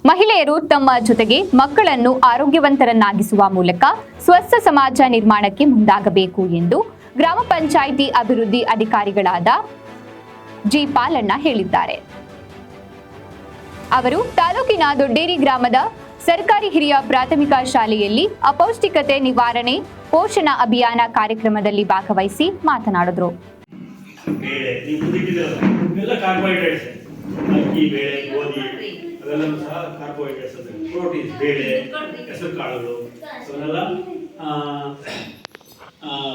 ಮಹಿಳೆಯರು ತಮ್ಮ ಜೊತೆಗೆ ಮಕ್ಕಳನ್ನು ಆರೋಗ್ಯವಂತರನ್ನಾಗಿಸುವ ಮೂಲಕ ಸ್ವಸ್ಥ ಸಮಾಜ ನಿರ್ಮಾಣಕ್ಕೆ ಮುಂದಾಗಬೇಕು ಎಂದು ಗ್ರಾಮ ಪಂಚಾಯಿತಿ ಅಭಿವೃದ್ಧಿ ಅಧಿಕಾರಿಗಳಾದ ಜಿ ಪಾಲಣ್ಣ ಹೇಳಿದ್ದಾರೆ. ಅವರು ತಾಲೂಕಿನ ದೊಡ್ಡೇರಿ ಗ್ರಾಮದ ಸರ್ಕಾರಿ ಹಿರಿಯ ಪ್ರಾಥಮಿಕ ಶಾಲೆಯಲ್ಲಿ ಅಪೌಷ್ಟಿಕತೆ ನಿವಾರಣೆ ಪೋಷಣ ಅಭಿಯಾನ ಕಾರ್ಯಕ್ರಮದಲ್ಲಿ ಭಾಗವಹಿಸಿ ಮಾತನಾಡಿದರು. ಅಕ್ಕಿ, ಬೇಳೆ, ಗೋಧಿ ಅವೆಲ್ಲವೂ ಸಹ ಕಾರ್ಬೋಹೈಡ್ರೇಟ್ಸ್ ಅಂದರೆ ಪ್ರೋಟೀನ್ಸ್, ಬೇಳೆ, ಹೆಸರು ಕಾಳುಗಳು ಅವನ್ನೆಲ್ಲ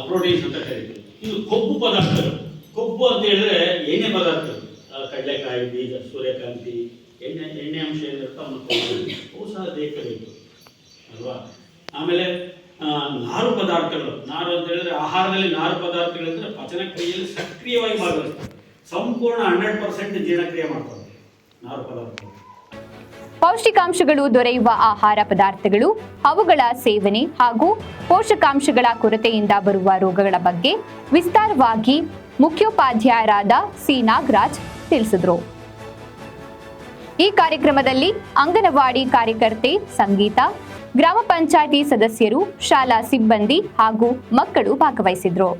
ಪ್ರೋಟೀನ್ಸ್ ಅಂತ ಕರೀತೀವಿ. ಇದು ಕೊಬ್ಬು ಪದಾರ್ಥಗಳು. ಕೊಬ್ಬು ಅಂತ ಹೇಳಿದ್ರೆ ಎಣ್ಣೆ ಪದಾರ್ಥಗಳು, ಕಡಲೆಕಾಯಿ ಬೀಜ, ಸೂರ್ಯಕಾಂತಿ, ಎಣ್ಣೆ ಅಂಶ ಏನಿರುತ್ತೆ ಅವು ಸಹ ದೇಹಕ್ಕೆ ಬೇಕು ಅಲ್ವಾ. ಆಮೇಲೆ ನಾರು ಪದಾರ್ಥಗಳು. ನಾರು ಅಂತ ಹೇಳಿದ್ರೆ ಆಹಾರದಲ್ಲಿ ನಾರು ಪದಾರ್ಥಗಳಿಂದ್ರೆ ಪಚನ ಕ್ರಿಯೆಯಲ್ಲಿ ಸಕ್ರಿಯವಾಗಿ ಭಾಗವಹಿಸ್ತವೆ. ಸಂಪೂರ್ಣ 100% ಜೀರ್ಣಕ್ರಿಯೆ ಮಾಡ್ತಾರೆ ನಾರು ಪದಾರ್ಥಗಳು. ಪೌಷ್ಟಿಕಾಂಶಗಳು ದೊರೆಯುವ ಆಹಾರ ಪದಾರ್ಥಗಳು, ಅವುಗಳ ಸೇವನೆ ಹಾಗೂ ಪೋಷಕಾಂಶಗಳ ಕೊರತೆಯಿಂದ ಬರುವ ರೋಗಗಳ ಬಗ್ಗೆ ವಿಸ್ತಾರವಾಗಿ ಮುಖ್ಯೋಪಾಧ್ಯಾಯರಾದ ಸಿ ನಾಗರಾಜ್ ತಿಳಿಸಿದರು. ಈ ಕಾರ್ಯಕ್ರಮದಲ್ಲಿ ಅಂಗನವಾಡಿ ಕಾರ್ಯಕರ್ತೆ ಸಂಗೀತ, ಗ್ರಾಮ ಪಂಚಾಯಿತಿ ಸದಸ್ಯರು, ಶಾಲಾ ಸಿಬ್ಬಂದಿ ಹಾಗೂ ಮಕ್ಕಳು ಭಾಗವಹಿಸಿದ್ರು.